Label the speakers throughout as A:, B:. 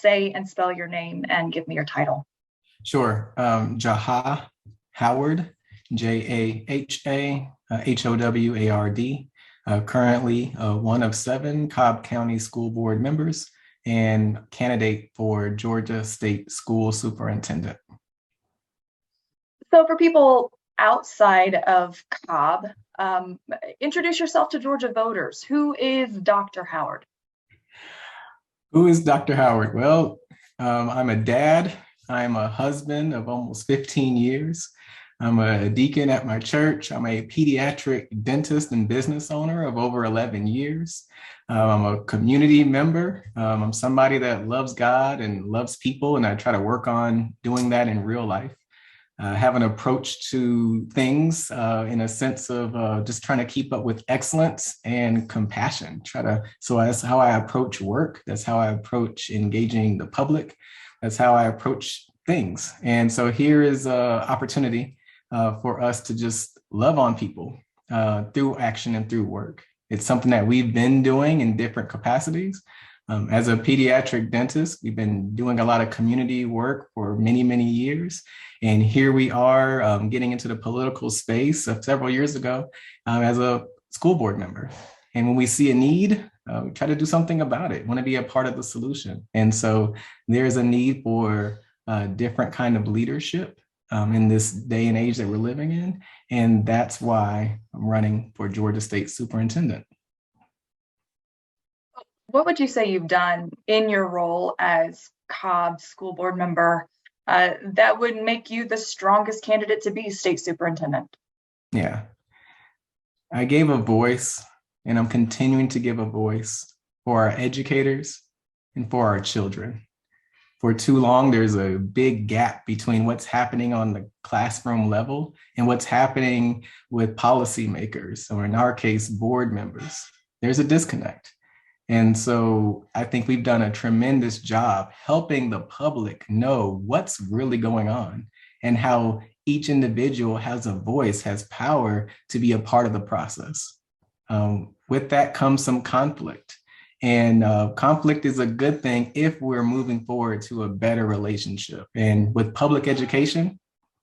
A: say and spell your name and give me your title.
B: Sure. Jaha Howard, Jahaward. Currently one of 7 Cobb County School Board members and candidate for Georgia State School Superintendent.
A: So for people outside of Cobb, introduce yourself to Georgia voters. Who is Dr. Howard?
B: Who is Dr. Howard? Well, I'm a dad. I'm a husband of almost 15 years. I'm a deacon at my church. I'm a pediatric dentist and business owner of over 11 years. I'm a community member. I'm somebody that loves God and loves people, and I try to work on doing that in real life. Have an approach to things in a sense of just trying to keep up with excellence and compassion. So that's how I approach work. That's how I approach engaging the public. That's how I approach things. And so here is an opportunity for us to just love on people through action and through work. It's something that we've been doing in different capacities. As a pediatric dentist, we've been doing a lot of community work for many, many years. And here we are getting into the political space several years ago as a school board member. And when we see a need, we try to do something about it, want to be a part of the solution. And so there's a need for different kind of leadership in this day and age that we're living in. And that's why I'm running for Georgia State Superintendent.
A: What would you say you've done in your role as Cobb school board member that would make you the strongest candidate to be state superintendent?
B: Yeah, I gave a voice, and I'm continuing to give a voice for our educators and for our children. For too long, there's a big gap between what's happening on the classroom level and what's happening with policymakers, or in our case, board members. There's a disconnect. And so I think we've done a tremendous job helping the public know what's really going on and how each individual has a voice, has power to be a part of the process. With that comes some conflict. And conflict is a good thing if we're moving forward to a better relationship. And with public education,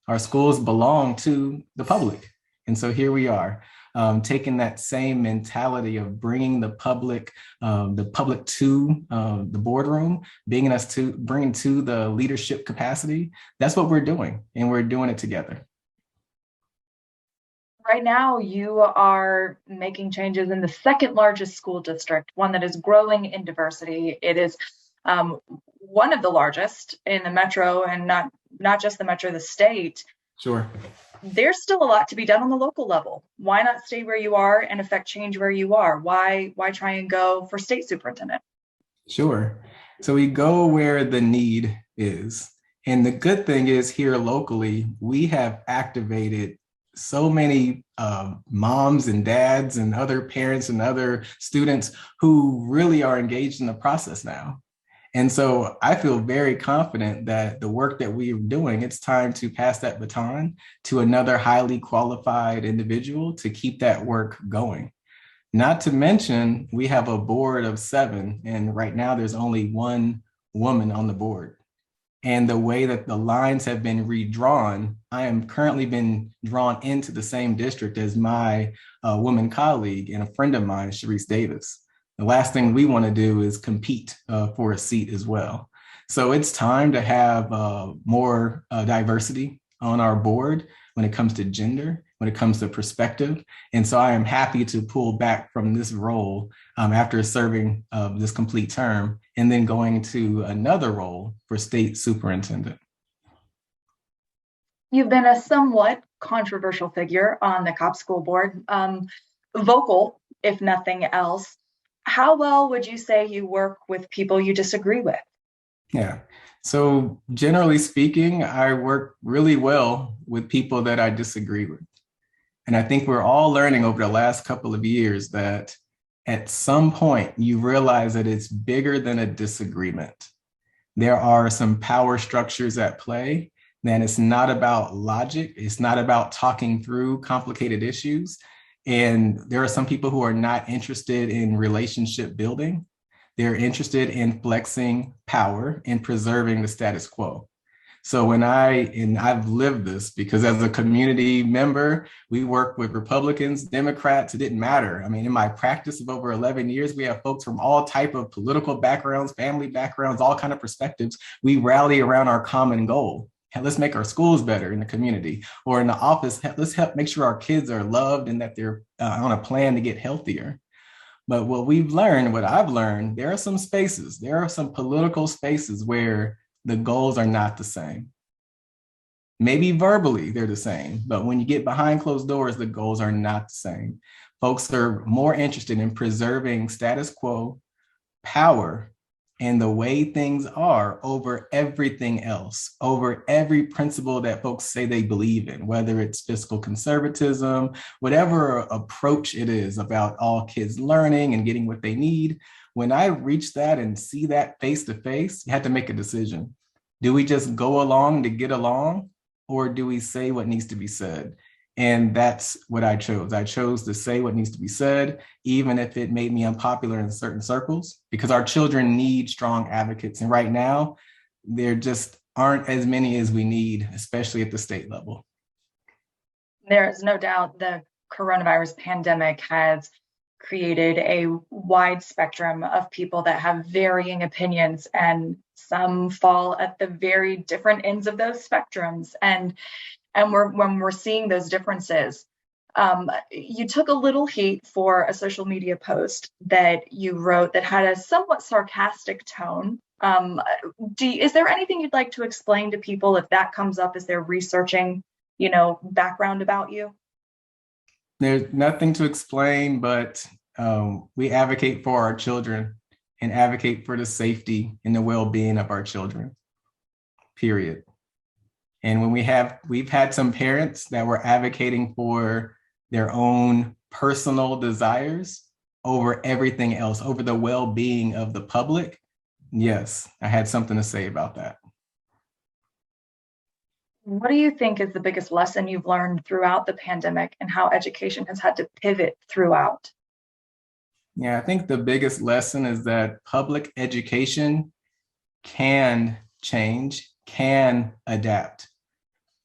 B: our schools belong to the public. And so here we are. Taking that same mentality of bringing the public to the boardroom, bringing to the leadership capacity. That's what we're doing, and we're doing it together.
A: Right now, you are making changes in the second largest school district, one that is growing in diversity. It is one of the largest in the metro, and not just the metro, the state.
B: Sure.
A: There's still a lot to be done on the local level. Why not stay where you are and affect change where you are? Why try and go for state superintendent?
B: Sure. So we go where the need is. And the good thing is here locally, we have activated so many moms and dads and other parents and other students who really are engaged in the process now. And so I feel very confident that the work that we are doing, it's time to pass that baton to another highly qualified individual to keep that work going. Not to mention, we have a board of 7, and right now there's only one woman on the board. And the way that the lines have been redrawn, I am currently been drawn into the same district as my woman colleague and a friend of mine, Sharice Davis. The last thing we want to do is compete for a seat as well. So it's time to have more diversity on our board when it comes to gender, when it comes to perspective. And so I am happy to pull back from this role after serving this complete term and then going to another role for state superintendent.
A: You've been a somewhat controversial figure on the Cobb School Board, vocal, if nothing else. How well would you say you work with people you disagree with?
B: Yeah. So generally speaking, I work really well with people that I disagree with. And I think we're all learning over the last couple of years that at some point you realize that it's bigger than a disagreement. There are some power structures at play, and it's not about logic. It's not about talking through complicated issues. And there are some people who are not interested in relationship building. They're interested in flexing power and preserving the status quo. So and I've lived this because as a community member, we work with Republicans, Democrats, it didn't matter. I mean, in my practice of over 11 years, we have folks from all type of political backgrounds, family backgrounds, all kind of perspectives. We rally around our common goal. Let's make our schools better in the community or in the office. Let's help make sure our kids are loved and that they're on a plan to get healthier. But what I've learned, there are some political spaces where the goals are not the same. Maybe verbally they're the same, but when you get behind closed doors, the goals are not the same. Folks are more interested in preserving status quo, power, and the way things are over everything else, over every principle that folks say they believe in, whether it's fiscal conservatism, whatever approach it is about all kids learning and getting what they need. When I reach that and see that face to face, you have to make a decision. Do we just go along to get along, or do we say what needs to be said? And that's what I chose. I chose to say what needs to be said, even if it made me unpopular in certain circles, because our children need strong advocates. And right now, there just aren't as many as we need, especially at the state level.
A: There is no doubt the coronavirus pandemic has created a wide spectrum of people that have varying opinions, and some fall at the very different ends of those spectrums. And when we're seeing those differences, you took a little heat for a social media post that you wrote that had a somewhat sarcastic tone. Is there anything you'd like to explain to people if that comes up as they're researching, background about you?
B: There's nothing to explain, but we advocate for our children and advocate for the safety and the well-being of our children, period. And when we've had some parents that were advocating for their own personal desires over everything else, over the well-being of the public. Yes, I had something to say about that.
A: What do you think is the biggest lesson you've learned throughout the pandemic and how education has had to pivot throughout?
B: Yeah, I think the biggest lesson is that public education can change, can adapt.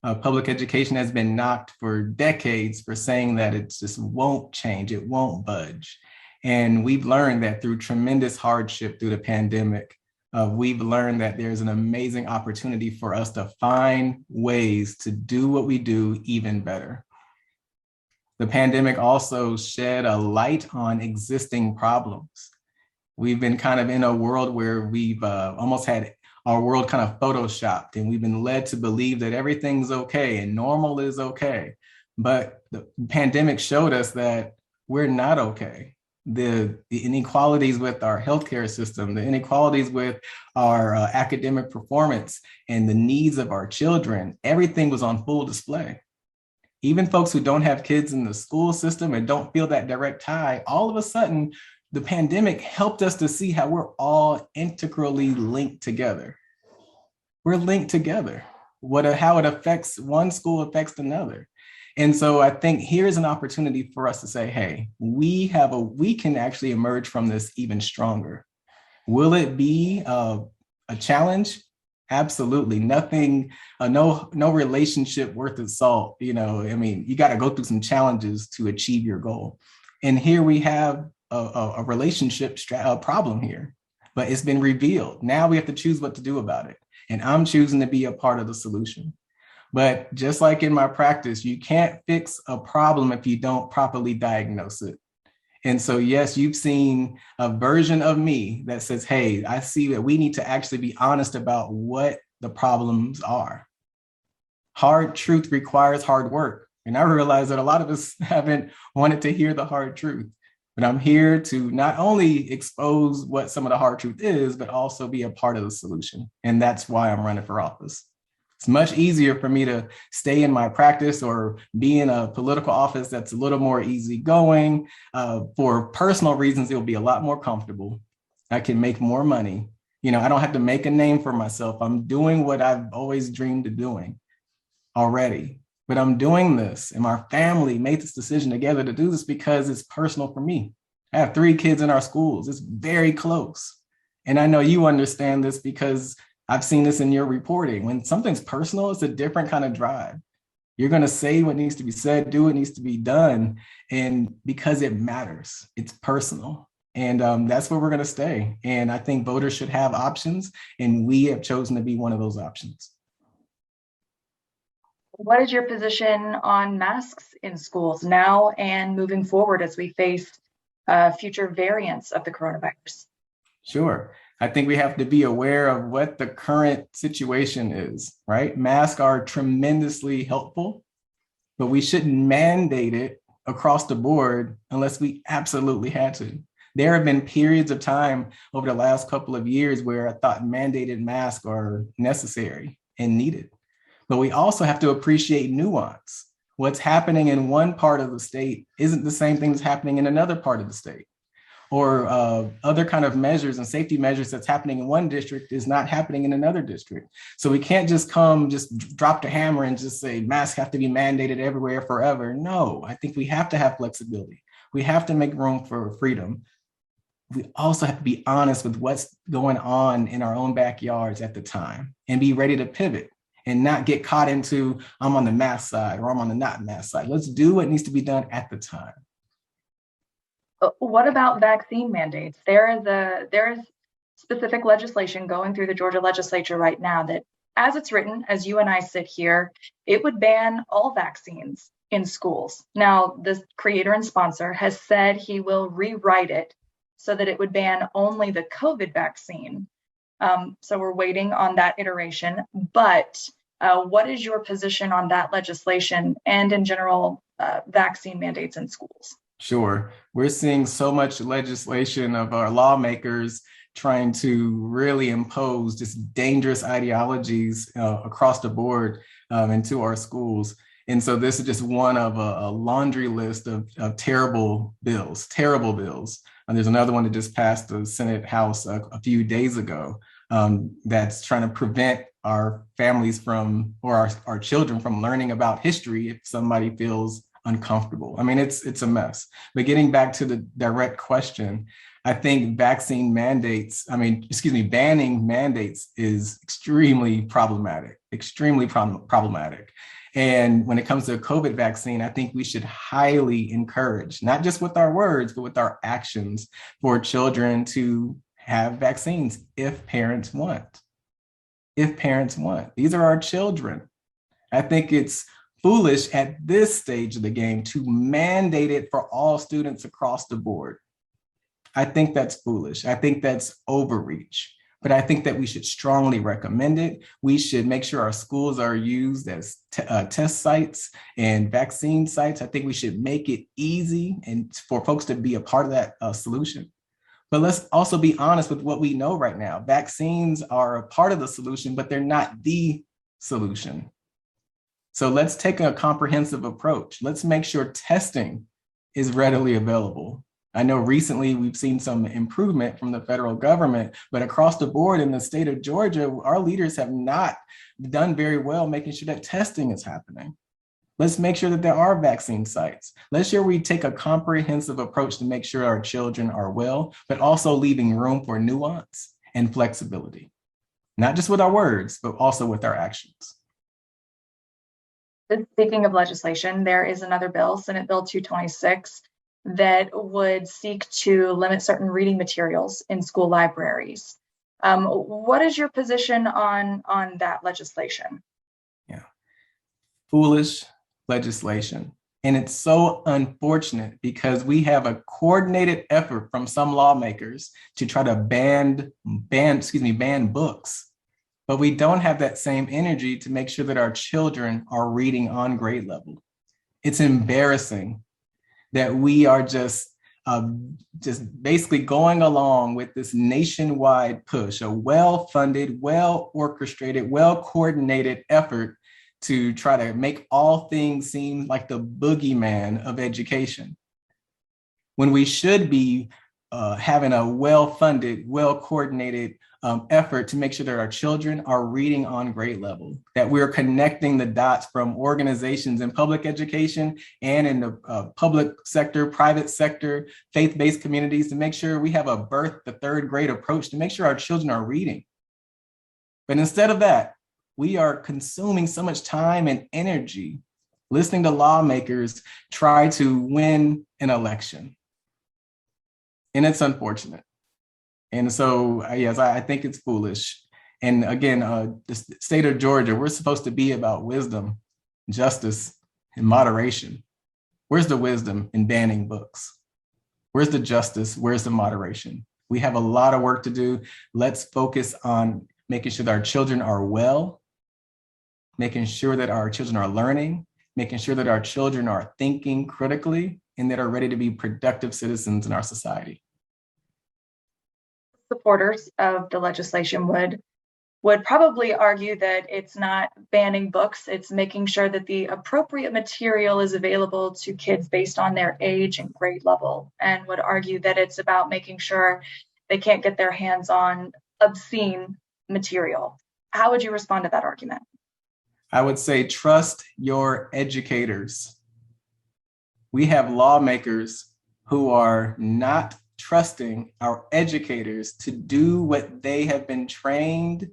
B: Public education has been knocked for decades for saying that it just won't change, it won't budge. And we've learned that through tremendous hardship through the pandemic. We've learned that there's an amazing opportunity for us to find ways to do what we do even better. The pandemic also shed a light on existing problems. We've been kind of in a world where we've almost had our world kind of photoshopped, and we've been led to believe that everything's okay and normal is okay. But the pandemic showed us that we're not okay. The inequalities with our healthcare system, the inequalities with our academic performance and the needs of our children, everything was on full display. Even folks who don't have kids in the school system and don't feel that direct tie, all of a sudden, the pandemic helped us to see how we're all integrally linked together. We're linked together. How it affects one school affects another. And so I think here's an opportunity for us to say, hey, we can actually emerge from this even stronger. Will it be a challenge? Absolutely. Nothing, no relationship worth its salt. You got to go through some challenges to achieve your goal. And here we have a relationship problem here, but it's been revealed. Now we have to choose what to do about it. And I'm choosing to be a part of the solution. But just like in my practice, you can't fix a problem if you don't properly diagnose it. And so, yes, you've seen a version of me that says, hey, I see that we need to actually be honest about what the problems are. Hard truth requires hard work. And I realize that a lot of us haven't wanted to hear the hard truth. But I'm here to not only expose what some of the hard truth is, but also be a part of the solution. And that's why I'm running for office. It's much easier for me to stay in my practice or be in a political office that's a little more easygoing. For personal reasons, it'll be a lot more comfortable. I can make more money. I don't have to make a name for myself. I'm doing what I've always dreamed of doing already. But I'm doing this, and my family made this decision together to do this because it's personal for me. I have 3 kids in our schools. It's very close. And I know you understand this because I've seen this in your reporting. When something's personal, it's a different kind of drive. You're going to say what needs to be said, do what needs to be done. And because it matters, it's personal. And that's where we're going to stay. And I think voters should have options. And we have chosen to be one of those options.
A: What is your position on masks in schools now and moving forward as we face future variants of the coronavirus?
B: Sure. I think we have to be aware of what the current situation is, right? Masks are tremendously helpful, but we shouldn't mandate it across the board unless we absolutely had to. There have been periods of time over the last couple of years where I thought mandated masks are necessary and needed. But we also have to appreciate nuance. What's happening in one part of the state isn't the same thing that's happening in another part of the state. Or other kind of measures and safety measures that's happening in one district is not happening in another district. So we can't just drop the hammer and just say masks have to be mandated everywhere forever. No, I think we have to have flexibility. We have to make room for freedom. We also have to be honest with what's going on in our own backyards at the time and be ready to pivot and not get caught into, I'm on the mask side or I'm on the not mask side. Let's do what needs to be done at the time.
A: What about vaccine mandates? There is specific legislation going through the Georgia legislature right now that, as it's written, as you and I sit here, it would ban all vaccines in schools. Now, the creator and sponsor has said he will rewrite it so that it would ban only the COVID vaccine. So we're waiting on that iteration. But what is your position on that legislation and in general vaccine mandates in schools?
B: Sure. We're seeing so much legislation of our lawmakers trying to really impose just dangerous ideologies across the board into our schools. And so this is just one of a laundry list of terrible bills. And there's another one that just passed the Senate House a few days ago that's trying to prevent our families from, or our children from learning about history if somebody feels uncomfortable. I mean, it's a mess. But getting back to the direct question, I think banning mandates is extremely problematic. And when it comes to a COVID vaccine, I think we should highly encourage, not just with our words, but with our actions, for children to have vaccines if parents want. These are our children. I think it's foolish at this stage of the game to mandate it for all students across the board. I think that's foolish. I think that's overreach. But I think that we should strongly recommend it. We should make sure our schools are used as test sites and vaccine sites. I think we should make it easy and for folks to be a part of that solution. But let's also be honest with what we know right now. Vaccines are a part of the solution, but they're not the solution. So let's take a comprehensive approach. Let's make sure testing is readily available. I know recently we've seen some improvement from the federal government, but across the board in the state of Georgia, our leaders have not done very well making sure that testing is happening. Let's make sure that there are vaccine sites. Let's sure we take a comprehensive approach to make sure our children are well, but also leaving room for nuance and flexibility, not just with our words, but also with our actions.
A: Speaking of legislation, there is another bill, Senate Bill 226, that would seek to limit certain reading materials in school libraries. What is your position on that legislation?
B: Yeah, foolish legislation. And it's so unfortunate because we have a coordinated effort from some lawmakers to try to ban books. But we don't have that same energy to make sure that our children are reading on grade level. It's embarrassing that we are just basically going along with this nationwide push, a well-funded, well-orchestrated, well-coordinated effort to try to make all things seem like the boogeyman of education, when we should be having a well-funded, well-coordinated effort to make sure that our children are reading on grade level, that we're connecting the dots from organizations in public education and in the public sector, private sector, faith-based communities to make sure we have a birth to third grade approach to make sure our children are reading. But instead of that, we are consuming so much time and energy listening to lawmakers try to win an election. And it's unfortunate. And so, yes, I think it's foolish. And again, the state of Georgia, we're supposed to be about wisdom, justice, and moderation. Where's the wisdom in banning books? Where's the justice? Where's the moderation? We have a lot of work to do. Let's focus on making sure that our children are well, making sure that our children are learning, making sure that our children are thinking critically, and that are ready to be productive citizens in our society.
A: Supporters of the legislation would probably argue that it's not banning books, it's making sure that the appropriate material is available to kids based on their age and grade level, and would argue that it's about making sure they can't get their hands on obscene material. How would you respond to that argument?
B: I would say trust your educators. We have lawmakers who are not trusting our educators to do what they have been trained,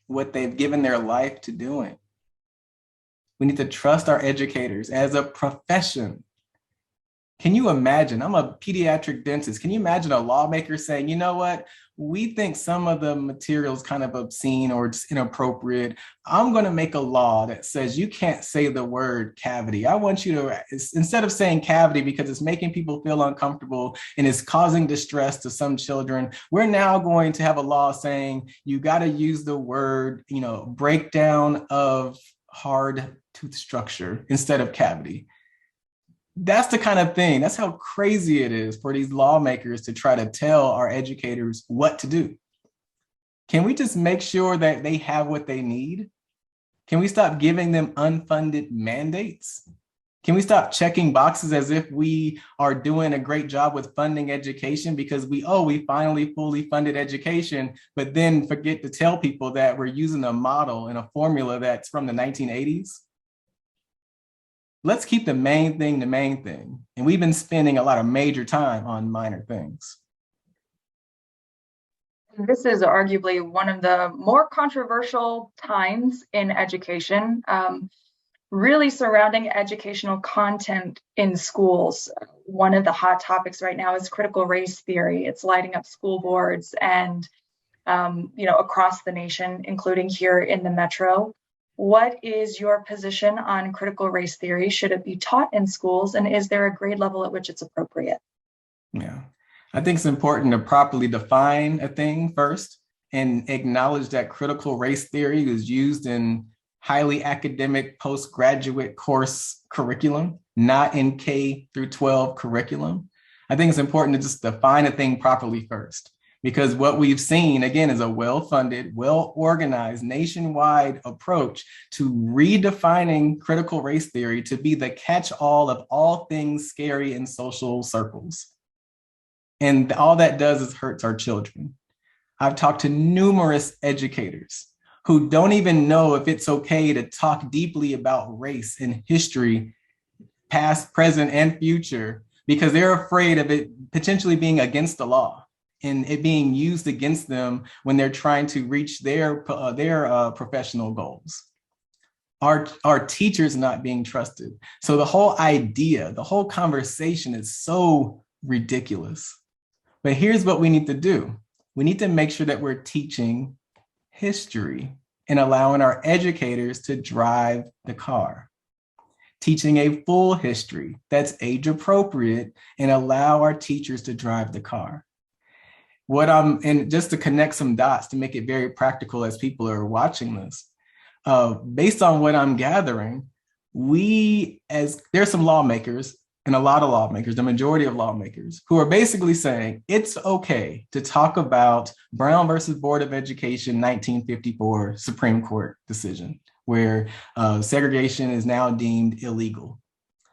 B: what they've given their life to doing. We need to trust our educators as a profession. Can you imagine? I'm a pediatric dentist. Can you imagine a lawmaker saying, you know what? We think some of the materials kind of obscene or just inappropriate. I'm going to make a law that says you can't say the word cavity. I want you to, instead of saying cavity because it's making people feel uncomfortable and it's causing distress to some children, we're now going to have a law saying you got to use the word, breakdown of hard tooth structure instead of cavity. That's the kind of thing, that's how crazy it is for these lawmakers to try to tell our educators what to do. Can we just make sure that they have what they need? Can we stop giving them unfunded mandates? Can we stop checking boxes as if we are doing a great job with funding education because we finally fully funded education, but then forget to tell people that we're using a model and a formula that's from the 1980s? Let's keep the main thing the main thing. And we've been spending a lot of major time on minor things.
A: This is arguably one of the more controversial times in education, really surrounding educational content in schools. One of the hot topics right now is critical race theory. It's lighting up school boards and, across the nation, including here in the metro. What is your position on critical race theory? Should it be taught in schools? And is there a grade level at which it's appropriate?
B: Yeah, I think it's important to properly define a thing first and acknowledge that critical race theory is used in highly academic postgraduate course curriculum, not in K through 12 curriculum. I think it's important to just define a thing properly first. Because what we've seen, again, is a well-funded, well-organized, nationwide approach to redefining critical race theory to be the catch-all of all things scary in social circles. And all that does is hurts our children. I've talked to numerous educators who don't even know if it's okay to talk deeply about race and history, past, present, and future, because they're afraid of it potentially being against the law and it being used against them when they're trying to reach their professional goals. Our teachers not being trusted. So the whole idea, the whole conversation is so ridiculous. But here's what we need to do. We need to make sure that we're teaching history and allowing our educators to drive the car. Teaching a full history that's age appropriate and allow our teachers to drive the car. And just to connect some dots to make it very practical as people are watching this, based on what I'm gathering, there's some lawmakers and a lot of lawmakers, the majority of lawmakers, who are basically saying it's okay to talk about Brown versus Board of Education 1954 Supreme Court decision, where segregation is now deemed illegal.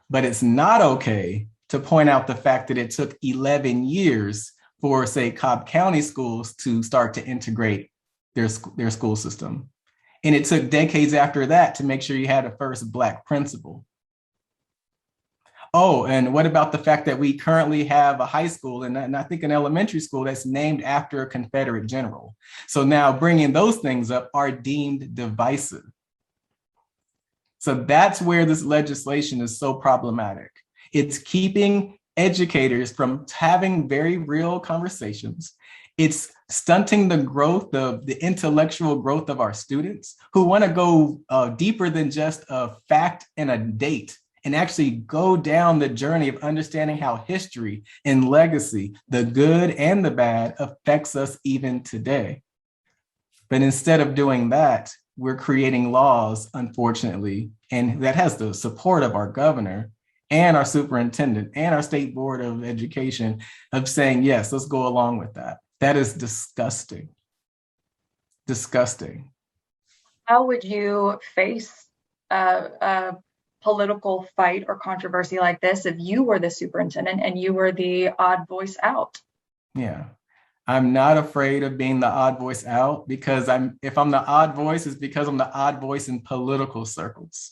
B: But it's not okay to point out the fact that it took 11 years for, say, Cobb County schools to start to integrate their school system. And it took decades after that to make sure you had a first Black principal. Oh, and what about the fact that we currently have a high school and I think an elementary school that's named after a Confederate general? So now bringing those things up are deemed divisive. So that's where this legislation is so problematic. It's keeping educators from having very real conversations. It's stunting the growth, the intellectual growth of our students who want to go deeper than just a fact and a date, and actually go down the journey of understanding how history and legacy, the good and the bad, affects us even today. But instead of doing that, we're creating laws, unfortunately, and that has the support of our governor and our superintendent and our state board of education of saying, yes, let's go along with that. That is disgusting. Disgusting.
A: How would you face a political fight or controversy like this if you were the superintendent and you were the odd voice out?
B: Yeah. I'm not afraid of being the odd voice out, because if I'm the odd voice, it's because I'm the odd voice in political circles.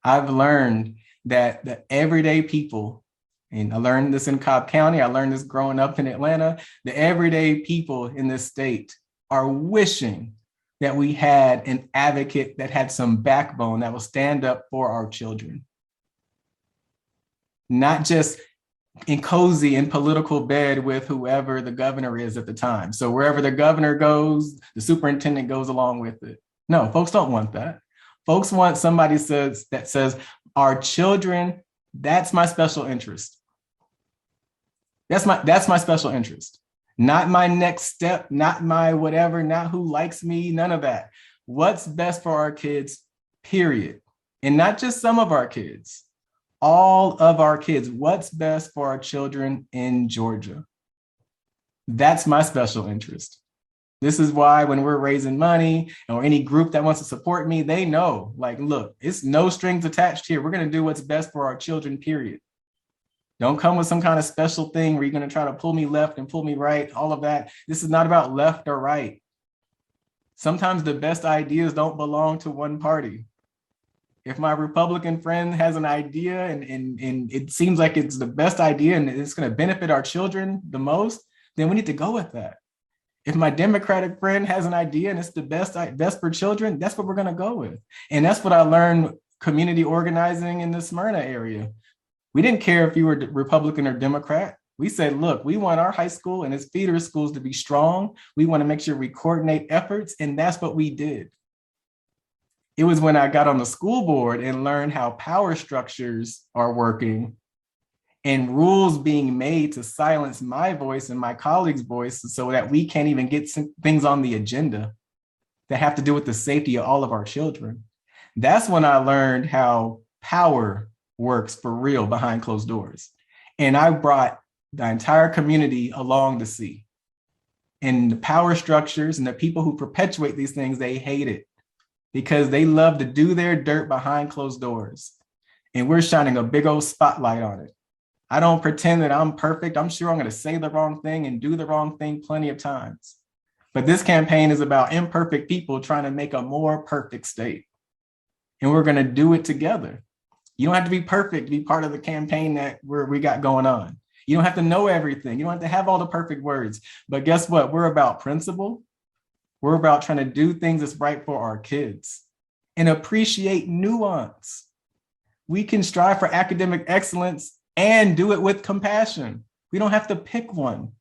B: I've learned that the everyday people, and I learned this in Cobb County, I learned this growing up in Atlanta, the everyday people in this state are wishing that we had an advocate that had some backbone that will stand up for our children. Not just in cozy in political bed with whoever the governor is at the time. So wherever the governor goes, the superintendent goes along with it. No, folks don't want that. Folks want somebody that says, our children, that's my special interest. That's my special interest. Not my next step, not my whatever, not who likes me, none of that. What's best for our kids, period. And not just some of our kids. All of our kids, what's best for our children in Georgia. That's my special interest. This is why when we're raising money or any group that wants to support me, they know, like, look, it's no strings attached here. We're going to do what's best for our children, period. Don't come with some kind of special thing where you're going to try to pull me left and pull me right, all of that. This is not about left or right. Sometimes the best ideas don't belong to one party. If my Republican friend has an idea and it seems like it's the best idea and it's going to benefit our children the most, then we need to go with that. If my Democratic friend has an idea and it's the best for children, that's what we're going to go with. And that's what I learned community organizing in the Smyrna area. We didn't care if you were Republican or Democrat. We said, look, we want our high school and its feeder schools to be strong. We want to make sure we coordinate efforts, and that's what we did. It was when I got on the school board and learned how power structures are working and rules being made to silence my voice and my colleagues' voice so that we can't even get things on the agenda that have to do with the safety of all of our children. That's when I learned how power works for real behind closed doors. And I brought the entire community along to see. And the power structures and the people who perpetuate these things, they hate it because they love to do their dirt behind closed doors. And we're shining a big old spotlight on it. I don't pretend that I'm perfect. I'm sure I'm going to say the wrong thing and do the wrong thing plenty of times. But this campaign is about imperfect people trying to make a more perfect state. And we're going to do it together. You don't have to be perfect to be part of the campaign that we got going on. You don't have to know everything. You don't have to have all the perfect words. But guess what? We're about principle. We're about trying to do things that's right for our kids and appreciate nuance. We can strive for academic excellence and do it with compassion. We don't have to pick one.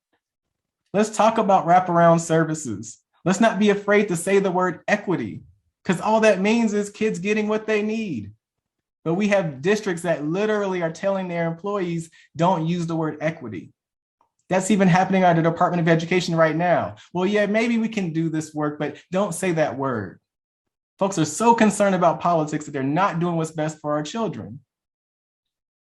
B: Let's talk about wraparound services. Let's not be afraid to say the word equity, because all that means is kids getting what they need. But we have districts that literally are telling their employees, don't use the word equity. That's even happening at the Department of Education right now. Well, yeah, maybe we can do this work, but don't say that word. Folks are so concerned about politics that they're not doing what's best for our children.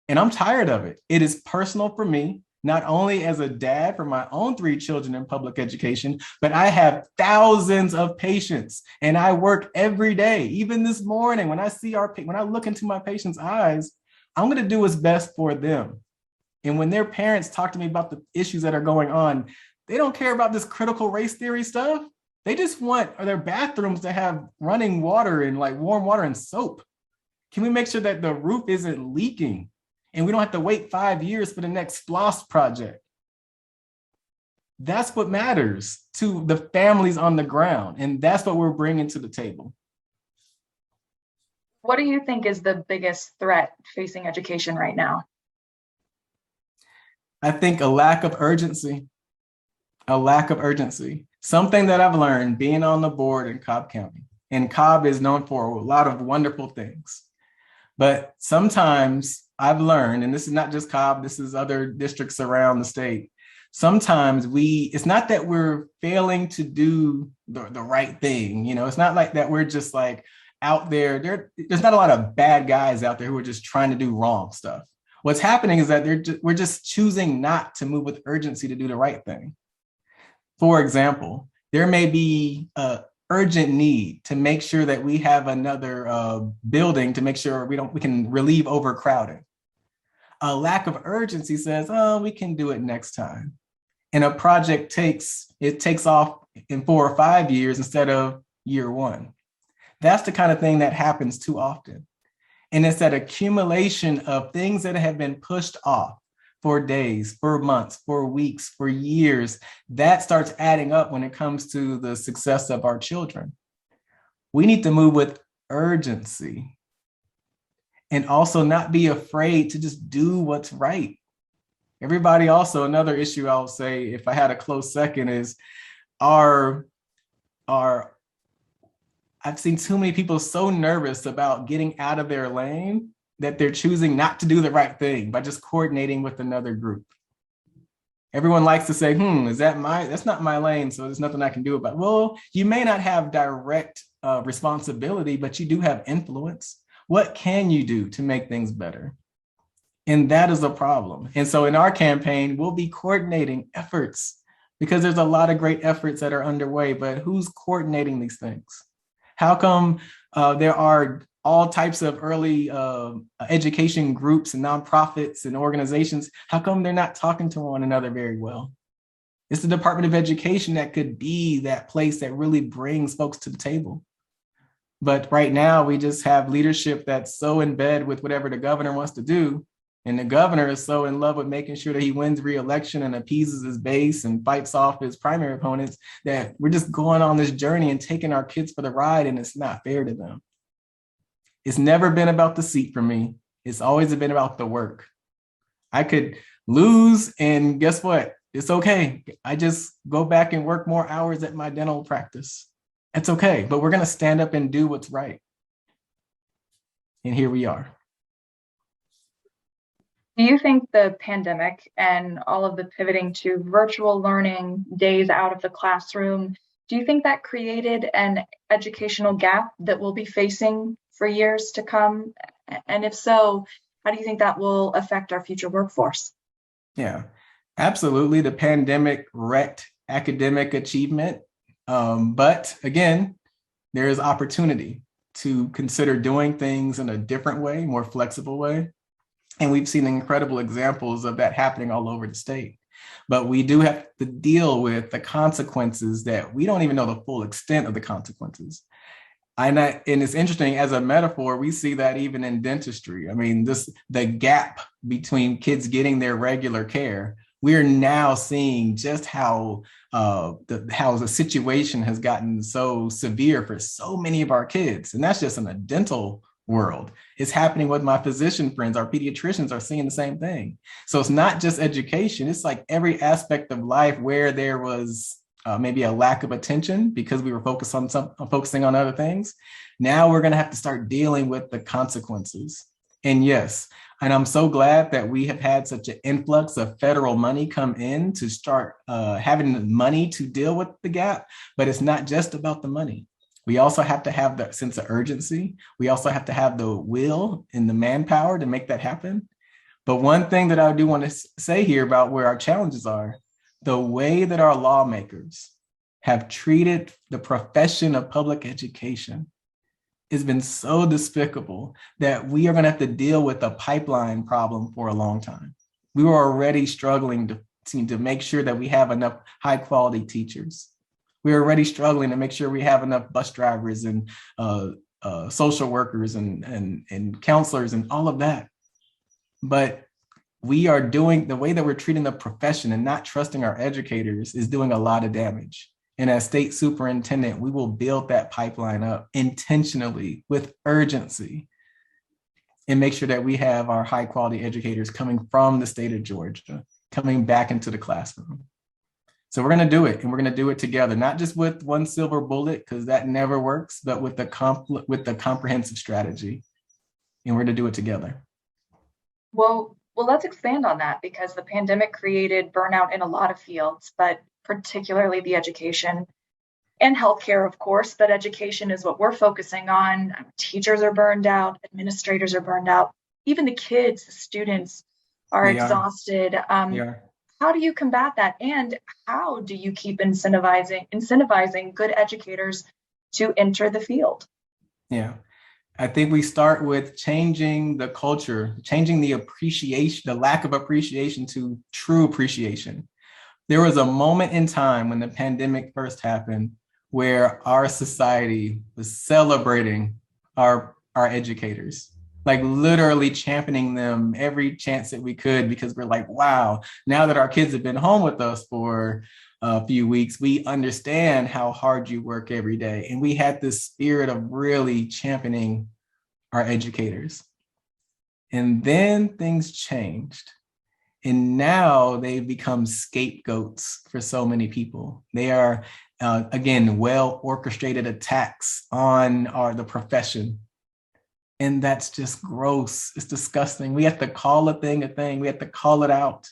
B: And I'm tired of it. It is personal for me, not only as a dad for my own 3 children in public education, but I have thousands of patients and I work every day. Even this morning, when I look into my patients' eyes, I'm going to do what's best for them. And when their parents talk to me about the issues that are going on, they don't care about this critical race theory stuff. They just want their bathrooms to have running water and like warm water and soap. Can we make sure that the roof isn't leaking and we don't have to wait 5 years for the next SPLOST project? That's what matters to the families on the ground. And that's what we're bringing to the table.
A: What do you think is the biggest threat facing education right now?
B: I think a lack of urgency. Something that I've learned being on the board in Cobb County. And Cobb is known for a lot of wonderful things. But sometimes I've learned, and this is not just Cobb, this is other districts around the state. Sometimes it's not that we're failing to do the right thing. It's not like that we're just like out there. There's not a lot of bad guys out there who are just trying to do wrong stuff. What's happening is that we're just choosing not to move with urgency to do the right thing. For example, there may be an urgent need to make sure that we have another building to make sure we can relieve overcrowding. A lack of urgency says, oh, we can do it next time. And a project takes off in 4 or 5 years instead of year one. That's the kind of thing that happens too often. And it's that accumulation of things that have been pushed off for days, for months, for weeks, for years, that starts adding up when it comes to the success of our children. We need to move with urgency and also not be afraid to just do what's right. Everybody also, another issue I'll say, if I had a close second, is I've seen too many people so nervous about getting out of their lane that they're choosing not to do the right thing by just coordinating with another group. Everyone likes to say, that's not my lane, so there's nothing I can do about it. Well, you may not have direct responsibility, but you do have influence. What can you do to make things better? And that is a problem. And so in our campaign, we'll be coordinating efforts because there's a lot of great efforts that are underway, but who's coordinating these things? How come there are all types of early education groups and nonprofits and organizations? How come they're not talking to one another very well? It's the Department of Education that could be that place that really brings folks to the table. But right now, we just have leadership that's so in bed with whatever the governor wants to do. And the governor is so in love with making sure that he wins re-election and appeases his base and fights off his primary opponents that we're just going on this journey and taking our kids for the ride, and it's not fair to them. It's never been about the seat for me. It's always been about the work. I could lose, and guess what? It's okay. I just go back and work more hours at my dental practice. It's okay, but we're going to stand up and do what's right. And here we are.
A: Do you think the pandemic and all of the pivoting to virtual learning, days out of the classroom, do you think that created an educational gap that we'll be facing for years to come? And if so, how do you think that will affect our future workforce?
B: Yeah, absolutely. The pandemic wrecked academic achievement. But again, there is opportunity to consider doing things in a different way, more flexible way. And we've seen incredible examples of that happening all over the state. But we do have to deal with the consequences that we don't even know the full extent of the consequences. And it's interesting, as a metaphor, we see that even in dentistry. I mean, the gap between kids getting their regular care, we're now seeing just how the situation has gotten so severe for so many of our kids. And that's just in the dental world. It's happening with my physician friends. Our pediatricians are seeing the same thing. So it's not just education. It's like every aspect of life where there was maybe a lack of attention because we were focusing on other things. Now we're going to have to start dealing with the consequences. And yes, and I'm so glad that we have had such an influx of federal money come in to start having the money to deal with the gap. But it's not just about the money. We also have to have that sense of urgency. We also have to have the will and the manpower to make that happen. But one thing that I do want to say here about where our challenges are, the way that our lawmakers have treated the profession of public education has been so despicable that we are going to have to deal with a pipeline problem for a long time. We were already struggling to make sure that we have enough high quality teachers. We're already struggling to make sure we have enough bus drivers and social workers and counselors and all of that. But we are doing, the way that we're treating the profession and not trusting our educators is doing a lot of damage. And as state superintendent, we will build that pipeline up intentionally with urgency and make sure that we have our high quality educators coming from the state of Georgia, coming back into the classroom. So we're going to do it, and we're going to do it together, not just with one silver bullet, because that never works, but with the comprehensive strategy. And we're going to do it together.
A: Well, let's expand on that, because the pandemic created burnout in a lot of fields, but particularly the education and healthcare, of course. But education is what we're focusing on. Teachers are burned out, administrators are burned out, even the kids, the students are exhausted. How do you combat that? And how do you keep incentivizing good educators to enter the field?
B: Yeah. I think we start with changing the culture, changing the appreciation, the lack of appreciation to true appreciation. There was a moment in time when the pandemic first happened where our society was celebrating our educators, like literally championing them every chance that we could, because we're like, wow, now that our kids have been home with us for a few weeks, we understand how hard you work every day. And we had this spirit of really championing our educators. And then things changed. And now they've become scapegoats for so many people. They are, again, well orchestrated attacks on the profession. And that's just gross. It's disgusting. We have to call a thing a thing. We have to call it out.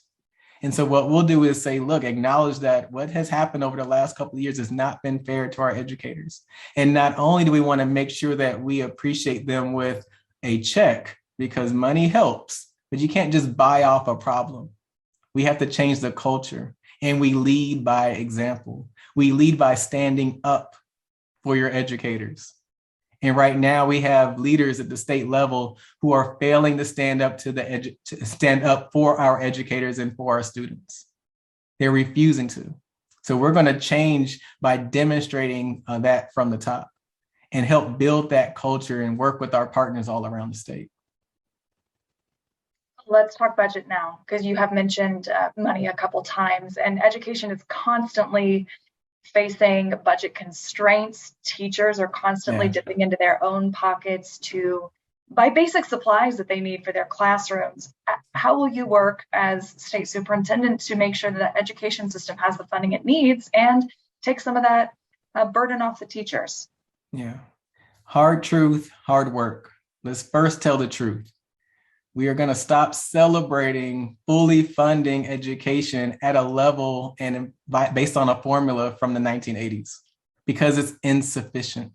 B: And so what we'll do is say, look, acknowledge that what has happened over the last couple of years has not been fair to our educators. And not only do we want to make sure that we appreciate them with a check, because money helps, but you can't just buy off a problem. We have to change the culture, and we lead by example. We lead by standing up for your educators. And right now we have leaders at the state level who are failing to stand up to stand up for our educators and for our students. They're refusing to. So we're going to change by demonstrating that from the top and help build that culture and work with our partners all around the state.
A: Let's talk budget now, because you have mentioned money a couple times, and education is constantly facing budget constraints. Teachers are constantly dipping into their own pockets to buy basic supplies that they need for their classrooms. How will you work as state superintendent to make sure that the education system has the funding it needs and take some of that burden off the teachers?
B: Yeah. Hard truth, hard work. Let's first tell the truth. We are going to stop celebrating fully funding education at a level and based on a formula from the 1980s, because it's insufficient.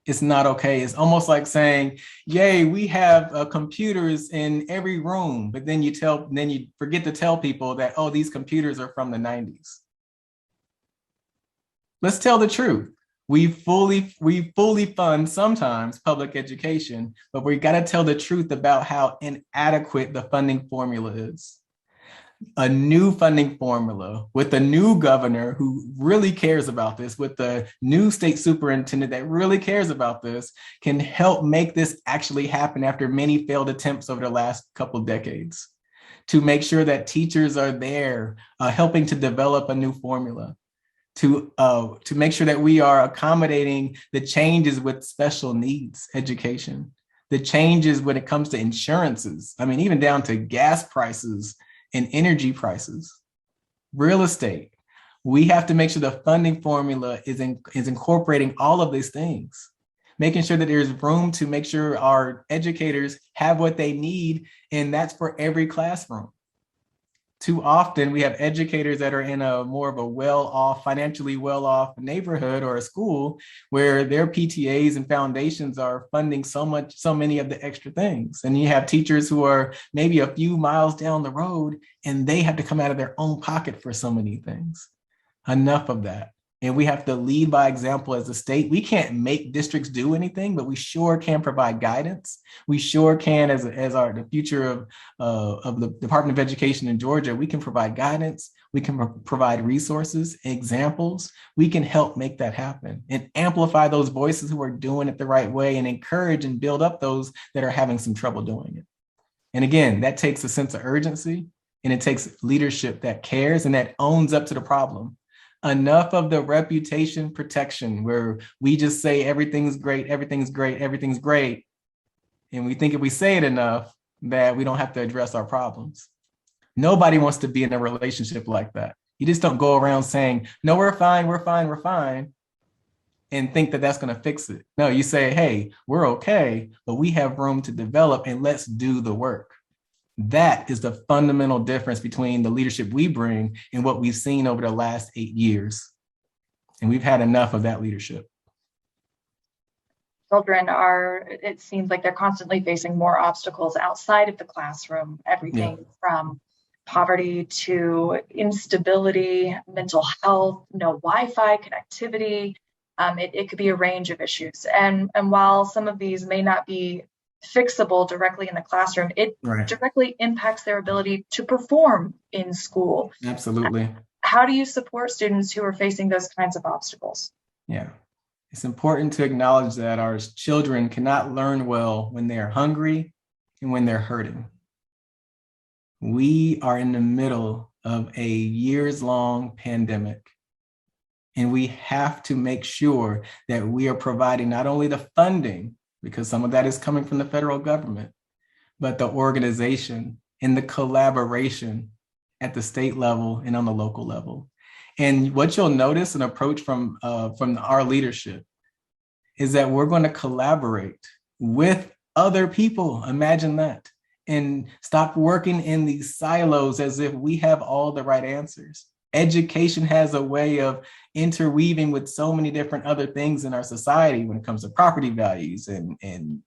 B: It's not okay. It's almost like saying, yay, we have computers in every room, but then you forget to tell people that, oh, these computers are from the 90s. Let's tell the truth. We fully fund sometimes public education, but we got to tell the truth about how inadequate the funding formula is. A new funding formula with a new governor who really cares about this, with the new state superintendent that really cares about this, can help make this actually happen after many failed attempts over the last couple of decades, to make sure that teachers are there helping to develop a new formula, to make sure that we are accommodating the changes with special needs education, the changes when it comes to insurances. I mean, even down to gas prices and energy prices, real estate. We have to make sure the funding formula is incorporating all of these things, making sure that there's room to make sure our educators have what they need, and that's for every classroom. Too often we have educators that are in a more of a financially well-off neighborhood or a school where their PTAs and foundations are funding so many of the extra things. And you have teachers who are maybe a few miles down the road and they have to come out of their own pocket for so many things. Enough of that. And we have to lead by example as a state. We can't make districts do anything, but we sure can provide guidance. We sure can, as the future of the Department of Education in Georgia, we can provide guidance. We can provide resources, examples. We can help make that happen and amplify those voices who are doing it the right way and encourage and build up those that are having some trouble doing it. And again, that takes a sense of urgency, and it takes leadership that cares and that owns up to the problem. Enough of the reputation protection where we just say everything's great, everything's great, everything's great. And we think if we say it enough that we don't have to address our problems. Nobody wants to be in a relationship like that. You just don't go around saying, no, we're fine, we're fine, we're fine, and think that that's going to fix it. No, you say, hey, we're okay, but we have room to develop and let's do the work. That is the fundamental difference between the leadership we bring and what we've seen over the last 8 years. And we've had enough of that leadership.
A: Children it seems like they're constantly facing more obstacles outside of the classroom, everything from poverty to instability, mental health, no Wi-Fi connectivity. It could be a range of issues. And while some of these may not be fixable directly in the classroom, it directly impacts their ability to perform in school.
B: Absolutely.
A: How do you support students who are facing those kinds of obstacles?
B: Yeah, it's important to acknowledge that our children cannot learn well when they are hungry and when they're hurting. We are in the middle of a years-long pandemic, and we have to make sure that we are providing not only the funding, because some of that is coming from the federal government, but the organization and the collaboration at the state level and on the local level. And what you'll notice an approach from our leadership is that we're going to collaborate with other people. Imagine that. And stop working in these silos as if we have all the right answers. Education has a way of interweaving with so many different other things in our society when it comes to property values and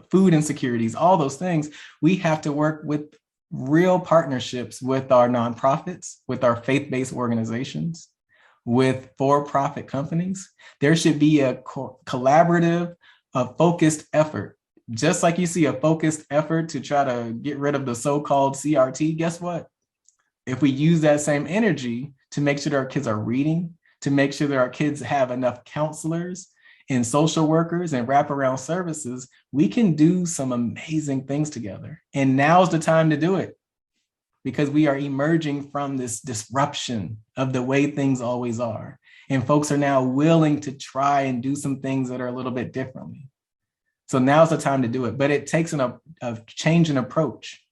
B: food insecurities, all those things. We have to work with real partnerships with our nonprofits, with our faith-based organizations, with for-profit companies. There should be a collaborative, focused effort. Just like you see a focused effort to try to get rid of the so-called CRT, guess what? If we use that same energy to make sure that our kids are reading, to make sure that our kids have enough counselors and social workers and wraparound services, we can do some amazing things together. And now's the time to do it, because we are emerging from this disruption of the way things always are. And folks are now willing to try and do some things that are a little bit differently. So now's the time to do it. But it takes a change in approach.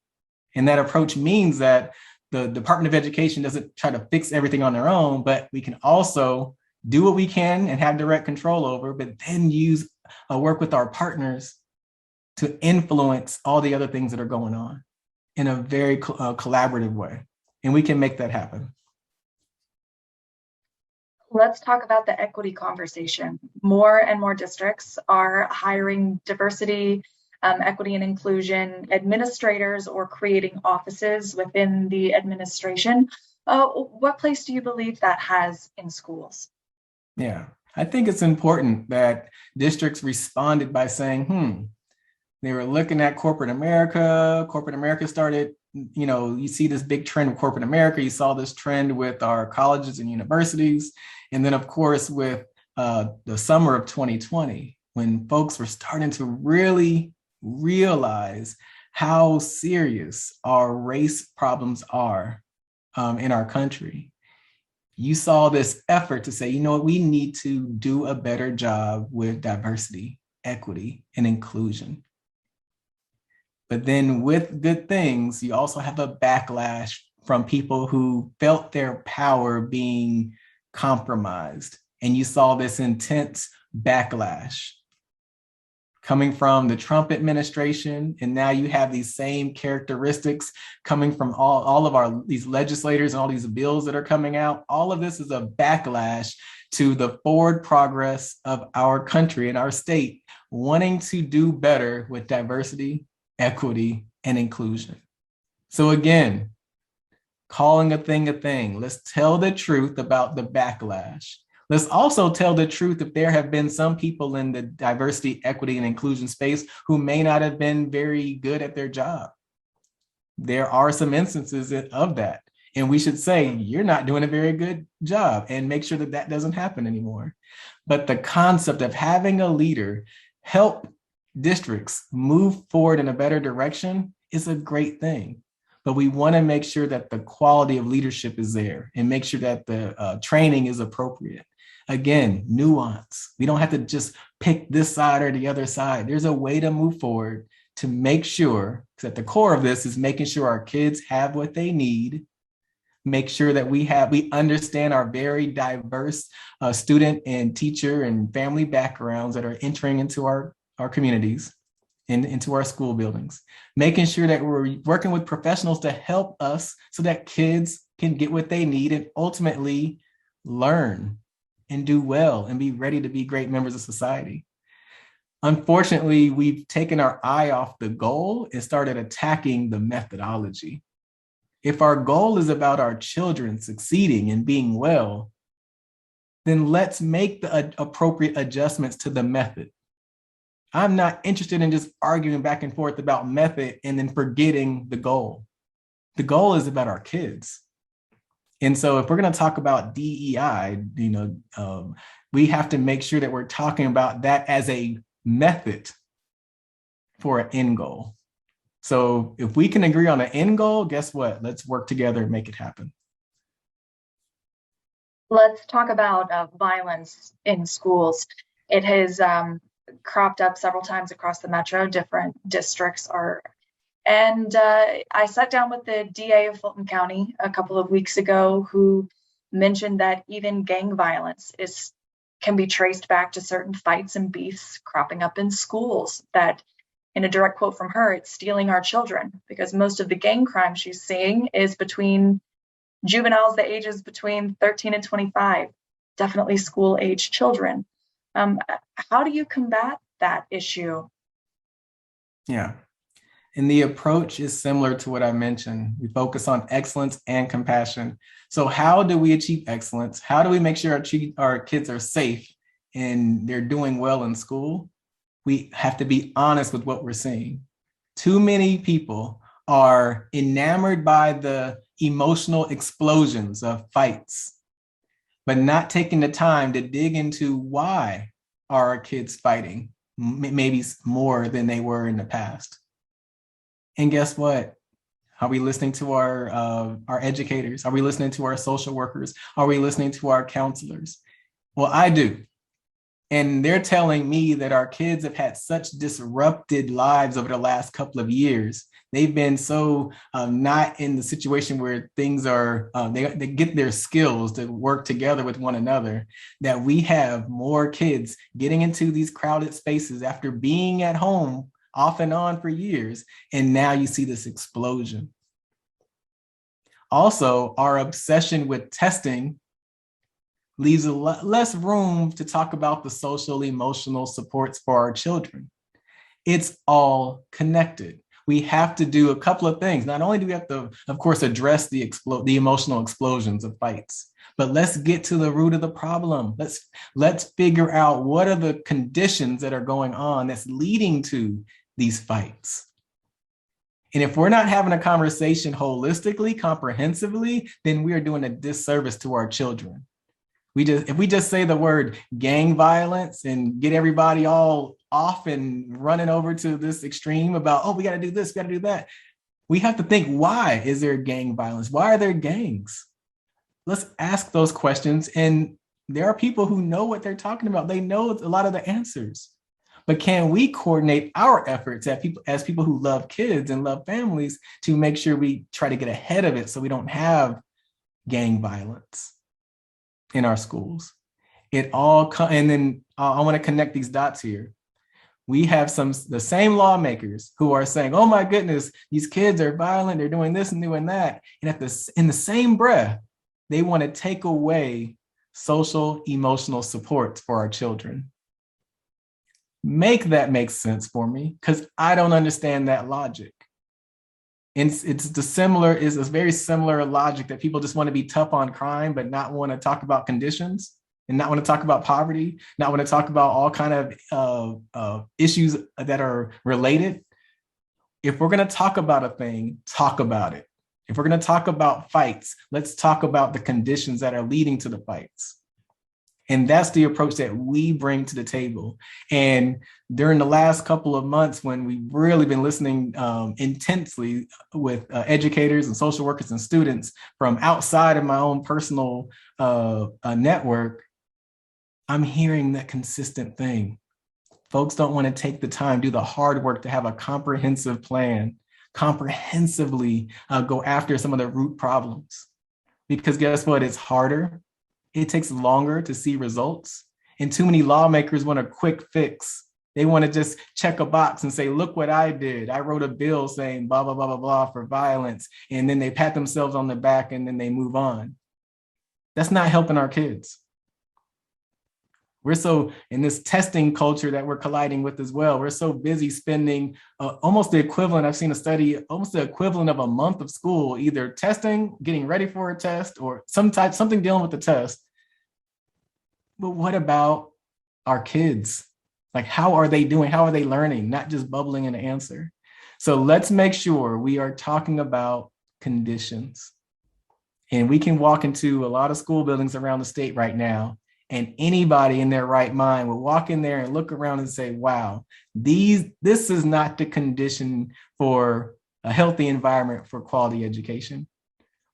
B: And that approach means that the Department of Education doesn't try to fix everything on their own, but we can also do what we can and have direct control over, but then work with our partners to influence all the other things that are going on in a very collaborative way. And we can make that happen.
A: Let's talk about the equity conversation. More and more districts are hiring diversity, equity and inclusion administrators or creating offices within the administration. What place do you believe that has in schools?
B: Yeah, I think it's important that districts responded by saying, they were looking at corporate America. Corporate America started, you see this big trend of corporate America. You saw this trend with our colleges and universities. And then, of course, with the summer of 2020, when folks were starting to really realize how serious our race problems are in our country. You saw this effort to say, we need to do a better job with diversity, equity, and inclusion. But then with good things, you also have a backlash from people who felt their power being compromised. And you saw this intense backlash coming from the Trump administration. And now you have these same characteristics coming from all of these legislators and all these bills that are coming out. All of this is a backlash to the forward progress of our country and our state wanting to do better with diversity, equity, and inclusion. So again, calling a thing. Let's tell the truth about the backlash. Let's also tell the truth if there have been some people in the diversity, equity, and inclusion space who may not have been very good at their job. There are some instances of that. And we should say, you're not doing a very good job, and make sure that that doesn't happen anymore. But the concept of having a leader help districts move forward in a better direction is a great thing. But we want to make sure that the quality of leadership is there and make sure that the training is appropriate. Again, nuance. We don't have to just pick this side or the other side. There's a way to move forward to make sure, because at the core of this is making sure our kids have what they need, make sure that we understand our very diverse student and teacher and family backgrounds that are entering into our communities and into our school buildings, making sure that we're working with professionals to help us so that kids can get what they need and ultimately learn and do well and be ready to be great members of society. Unfortunately, we've taken our eye off the goal and started attacking the methodology. If our goal is about our children succeeding and being well, then let's make the appropriate adjustments to the method. I'm not interested in just arguing back and forth about method and then forgetting the goal. The goal is about our kids. And so if we're going to talk about DEI, we have to make sure that we're talking about that as a method for an end goal. So if we can agree on an end goal, guess what? Let's work together and make it happen.
A: Let's talk about violence in schools. It has cropped up several times across the metro. Different districts are. And I sat down with the DA of Fulton County a couple of weeks ago, who mentioned that even gang violence can be traced back to certain fights and beefs cropping up in schools. That, in a direct quote from her, it's stealing our children, because most of the gang crime she's seeing is between juveniles, the ages between 13 and 25, definitely school-age children. How do you combat that issue?
B: Yeah. And the approach is similar to what I mentioned. We focus on excellence and compassion. So how do we achieve excellence? How do we make sure our kids are safe and they're doing well in school? We have to be honest with what we're seeing. Too many people are enamored by the emotional explosions of fights, but not taking the time to dig into why are our kids fighting, maybe more than they were in the past. And guess what? Are we listening to our educators? Are we listening to our social workers? Are we listening to our counselors? Well, I do. And they're telling me that our kids have had such disrupted lives over the last couple of years. They've been so not in the situation where things are, they get their skills to work together with one another, that we have more kids getting into these crowded spaces after being at home off and on for years. And now you see this explosion. Also, our obsession with testing leaves a lot less room to talk about the social, emotional supports for our children. It's all connected. We have to do a couple of things. Not only do we have to, of course, address the emotional explosions of fights, but let's get to the root of the problem. Let's figure out what are the conditions that are going on that's leading to these fights. And if we're not having a conversation holistically, comprehensively, then we are doing a disservice to our children. If we just say the word gang violence and get everybody all off and running over to this extreme about, oh, we got to do this, we got to do that. We have to think, why is there gang violence? Why are there gangs? Let's ask those questions. And there are people who know what they're talking about. They know a lot of the answers. But can we coordinate our efforts as people who love kids and love families to make sure we try to get ahead of it so we don't have gang violence in our schools? And then I want to connect these dots here. We have the same lawmakers who are saying, oh my goodness, these kids are violent, they're doing this and doing that. And in the same breath, they want to take away social, emotional support for our children. Make that make sense for me, because I don't understand that logic. And it's a very similar logic that people just want to be tough on crime, but not want to talk about conditions and not want to talk about poverty, not want to talk about all kind of issues that are related. If we're going to talk about a thing, talk about it. If we're going to talk about fights, let's talk about the conditions that are leading to the fights. And that's the approach that we bring to the table. And during the last couple of months, when we've really been listening intensely with educators and social workers and students from outside of my own personal network, I'm hearing that consistent thing. Folks don't want to take the time, do the hard work to have a comprehensive plan, comprehensively go after some of the root problems. Because guess what? It's harder. It takes longer to see results. And too many lawmakers want a quick fix. They want to just check a box and say, look what I did. I wrote a bill saying blah, blah, blah, blah, blah for violence. And then they pat themselves on the back and then they move on. That's not helping our kids. We're so in this testing culture that we're colliding with as well. We're so busy spending almost the equivalent. I've seen a study, almost the equivalent of a month of school, either testing, getting ready for a test, or something dealing with the test. But what about our kids? Like, how are they doing? How are they learning? Not just bubbling an answer. So let's make sure we are talking about conditions. And we can walk into a lot of school buildings around the state right now, and anybody in their right mind will walk in there and look around and say, wow, this is not the condition for a healthy environment for quality education.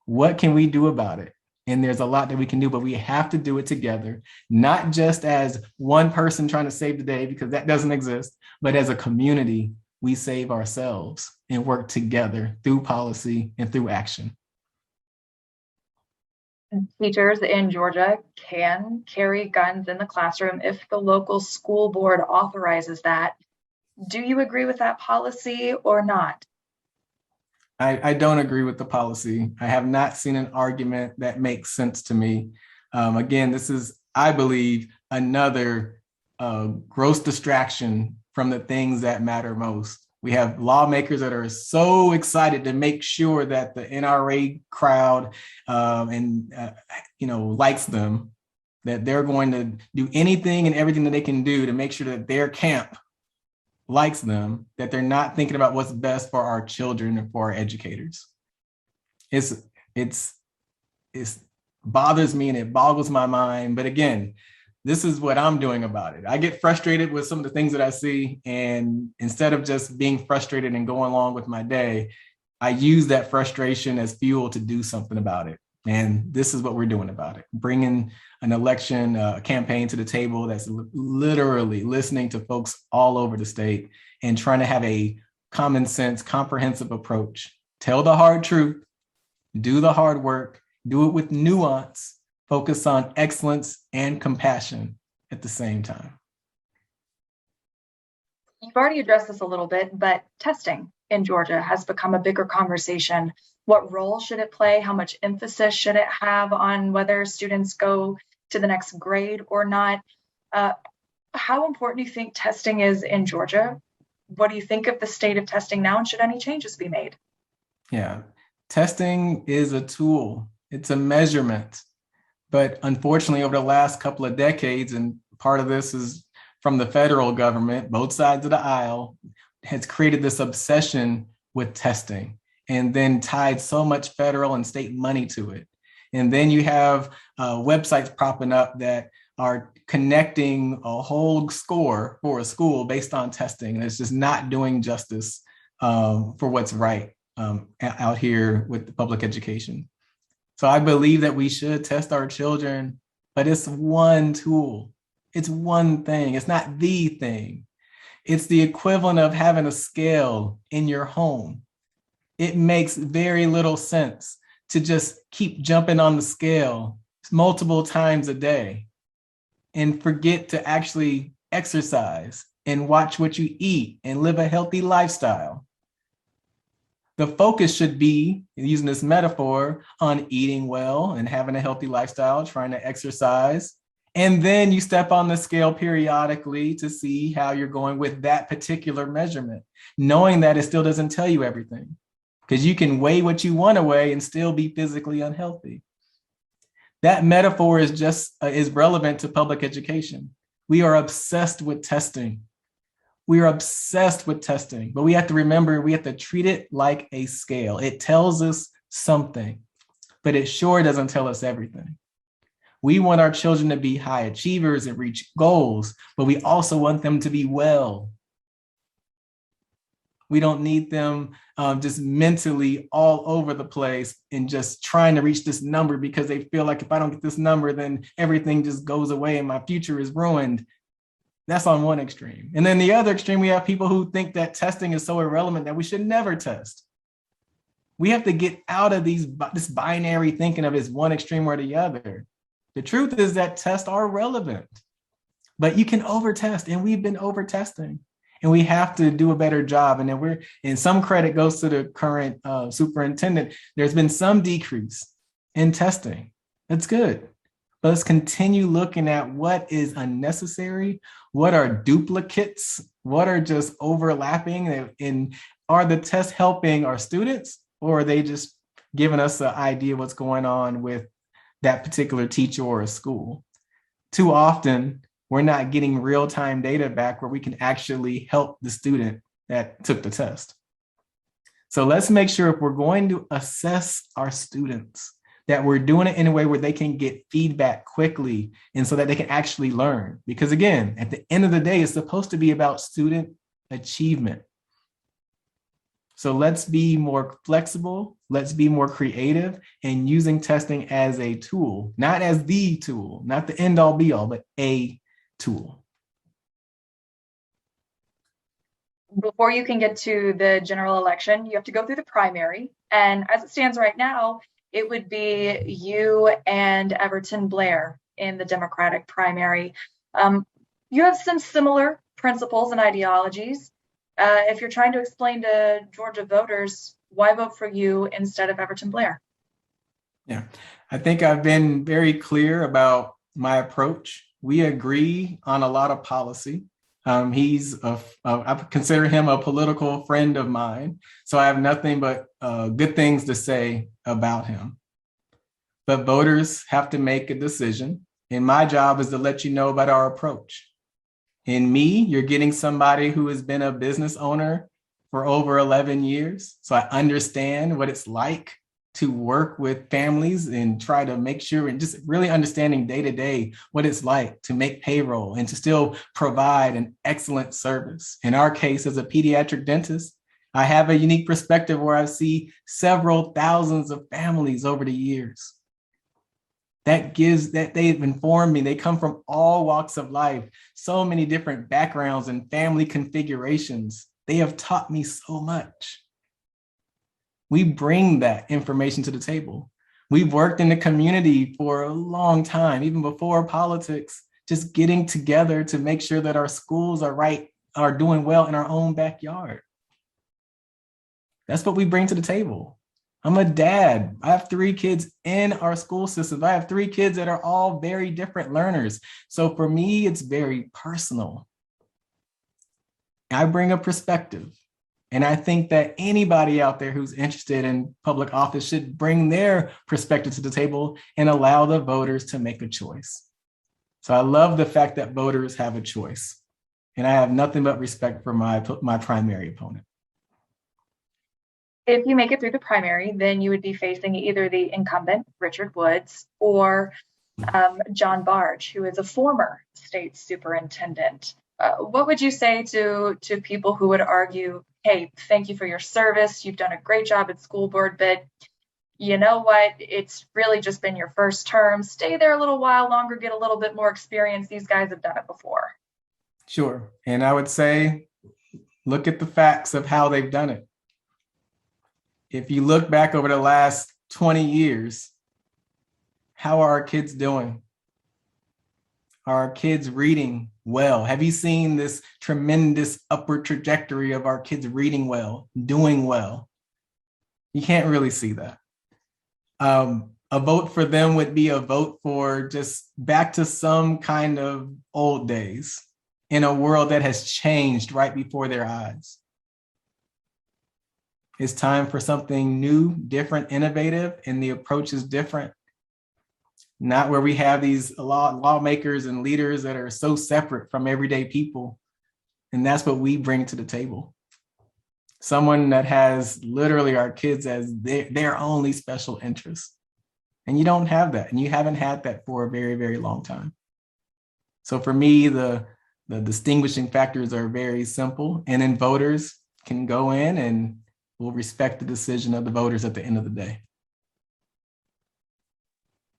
B: What can we do about it? And there's a lot that we can do, but we have to do it together, not just as one person trying to save the day, because that doesn't exist, but as a community, we save ourselves and work together through policy and through action.
A: Teachers in Georgia can carry guns in the classroom if the local school board authorizes that. Do you agree with that policy or not?
B: I don't agree with the policy. I have not seen an argument that makes sense to me. Again, this is, I believe, another gross distraction from the things that matter most. We have lawmakers that are so excited to make sure that the NRA crowd likes them, that they're going to do anything and everything that they can do to make sure that their camp likes them, that they're not thinking about what's best for our children and for our educators. It bothers me and it boggles my mind. But again, this is what I'm doing about it. I get frustrated with some of the things that I see, and instead of just being frustrated and going along with my day, I use that frustration as fuel to do something about it. And this is what we're doing about it. Bringing an election campaign to the table that's literally listening to folks all over the state and trying to have a common sense, comprehensive approach. Tell the hard truth, do the hard work, do it with nuance, focus on excellence and compassion at the same time.
A: You've already addressed this a little bit, but testing in Georgia has become a bigger conversation. What role should it play? How much emphasis should it have on whether students go to the next grade or not? How important do you think testing is in Georgia? What do you think of the state of testing now, and should any changes be made?
B: Yeah, testing is a tool. It's a measurement. But unfortunately, over the last couple of decades, and part of this is from the federal government, both sides of the aisle, has created this obsession with testing and then tied so much federal and state money to it. And then you have websites popping up that are connecting a whole score for a school based on testing. And it's just not doing justice for what's right out here with the public education. So I believe that we should test our children, but it's one tool. It's one thing. It's not the thing. It's the equivalent of having a scale in your home. It makes very little sense to just keep jumping on the scale multiple times a day and forget to actually exercise and watch what you eat and live a healthy lifestyle. The focus should be, using this metaphor, on eating well and having a healthy lifestyle, trying to exercise. And then you step on the scale periodically to see how you're going with that particular measurement, knowing that it still doesn't tell you everything. because you can weigh what you want to weigh and still be physically unhealthy. That metaphor is just is relevant to public education. We are obsessed with testing. We are obsessed with testing, but we have to remember we have to treat it like a scale. It tells us something, but it sure doesn't tell us everything. We want our children to be high achievers and reach goals, but we also want them to be well. We don't need them just mentally all over the place and just trying to reach this number because they feel like if I don't get this number, then everything just goes away and my future is ruined. That's on one extreme. And then the other extreme, we have people who think that testing is so irrelevant that we should never test. We have to get out of this binary thinking of it's one extreme or the other. The truth is that tests are relevant, but you can over-test, and we've been over-testing, and we have to do a better job. And then and some credit goes to the current superintendent. There's been some decrease in testing. That's good. But let's continue looking at what is unnecessary, what are duplicates, what are just overlapping, and are the tests helping our students, or are they just giving us an idea of what's going on with that particular teacher or a school? Too often, we're not getting real-time data back where we can actually help the student that took the test. So let's make sure if we're going to assess our students, that we're doing it in a way where they can get feedback quickly and so that they can actually learn. Because again, at the end of the day, it's supposed to be about student achievement. So let's be more flexible, let's be more creative, and using testing as a tool, not as the tool, not the end all be all, but a tool.
A: Before you can get to the general election, you have to go through the primary. And as it stands right now, it would be you and Everton Blair in the Democratic primary. You have some similar principles and ideologies. If you're trying to explain to Georgia voters, why vote for you instead of Everton Blair?
B: Yeah, I think I've been very clear about my approach. We agree on a lot of policy. I consider him a political friend of mine, so I have nothing but good things to say about him. But voters have to make a decision, and my job is to let you know about our approach. In me, you're getting somebody who has been a business owner for over 11 years, so I understand what it's like to work with families and try to make sure and just really understanding day to day what it's like to make payroll and to still provide an excellent service. In our case, as a pediatric dentist, I have a unique perspective where I see several thousands of families over the years. That they've informed me. They come from all walks of life, so many different backgrounds and family configurations. They have taught me so much. We bring that information to the table. We've worked in the community for a long time, even before politics, just getting together to make sure that our schools are doing well in our own backyard. That's what we bring to the table. I'm a dad. I have 3 kids in our school system. I have 3 kids that are all very different learners. So for me, it's very personal. I bring a perspective. And I think that anybody out there who's interested in public office should bring their perspective to the table and allow the voters to make a choice. So I love the fact that voters have a choice. And I have nothing but respect for my primary opponent.
A: If you make it through the primary, then you would be facing either the incumbent, Richard Woods, or John Barge, who is a former state superintendent. What would you say to people who would argue, hey, thank you for your service, you've done a great job at school board, but you know what, it's really just been your first term, stay there a little while longer, get a little bit more experience, these guys have done it before?
B: Sure, and I would say, look at the facts of how they've done it. If you look back over the last 20 years, how are our kids doing? Are our kids reading well? Have you seen this tremendous upward trajectory of our kids reading well, doing well? You can't really see that. A vote for them would be a vote for just back to some kind of old days in a world that has changed right before their eyes. It's time for something new, different, innovative, and the approach is different. Not where we have these lawmakers and leaders that are so separate from everyday people. And that's what we bring to the table. Someone that has literally our kids as their only special interest. And you don't have that. And you haven't had that for a very, very long time. So for me, the distinguishing factors are very simple. And then voters can go in and will respect the decision of the voters at the end of the day.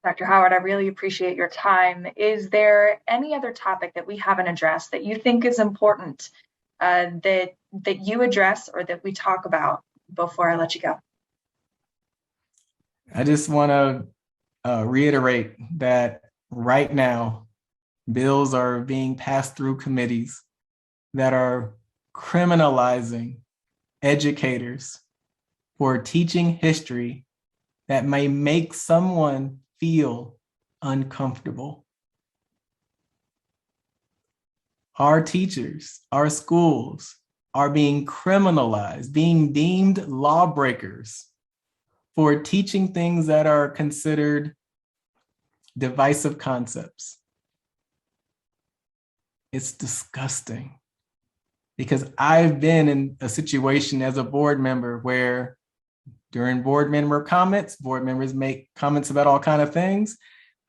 A: Dr. Howard, I really appreciate your time. Is there any other topic that we haven't addressed that you think is important that you address or that we talk about before I let you go?
B: I just want to reiterate that right now, bills are being passed through committees that are criminalizing educators for teaching history that may make someone feel uncomfortable. Our teachers, our schools are being criminalized, being deemed lawbreakers for teaching things that are considered divisive concepts. It's disgusting because I've been in a situation as a board member where during board member comments, board members make comments about all kinds of things.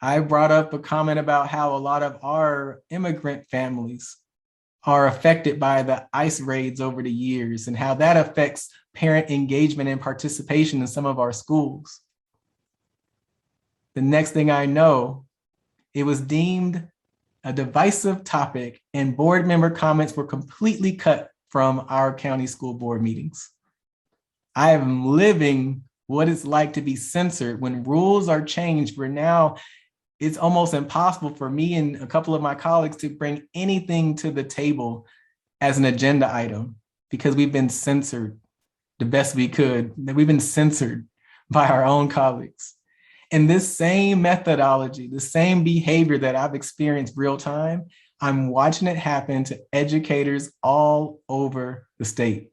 B: I brought up a comment about how a lot of our immigrant families are affected by the ICE raids over the years and how that affects parent engagement and participation in some of our schools. The next thing I know, it was deemed a divisive topic and board member comments were completely cut from our county school board meetings. I am living what it's like to be censored when rules are changed where now it's almost impossible for me and a couple of my colleagues to bring anything to the table as an agenda item because we've been censored the best we could. We've been censored by our own colleagues. And this same methodology, the same behavior that I've experienced real time, I'm watching it happen to educators all over the state.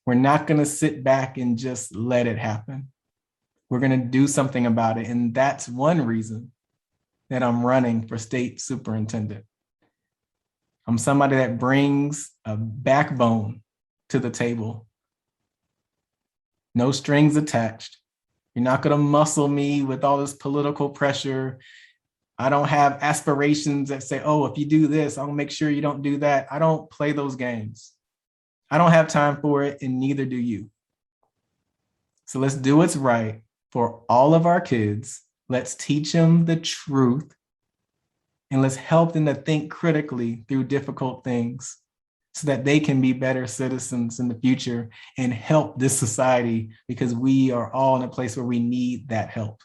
B: We're not going to sit back and just let it happen. We're going to do something about it. And that's one reason that I'm running for state superintendent. I'm somebody that brings a backbone to the table. No strings attached. You're not going to muscle me with all this political pressure. I don't have aspirations that say, oh, if you do this, I'll make sure you don't do that. I don't play those games. I don't have time for it, and neither do you. So let's do what's right for all of our kids. Let's teach them the truth, and let's help them to think critically through difficult things so that they can be better citizens in the future and help this society because we are all in a place where we need that help.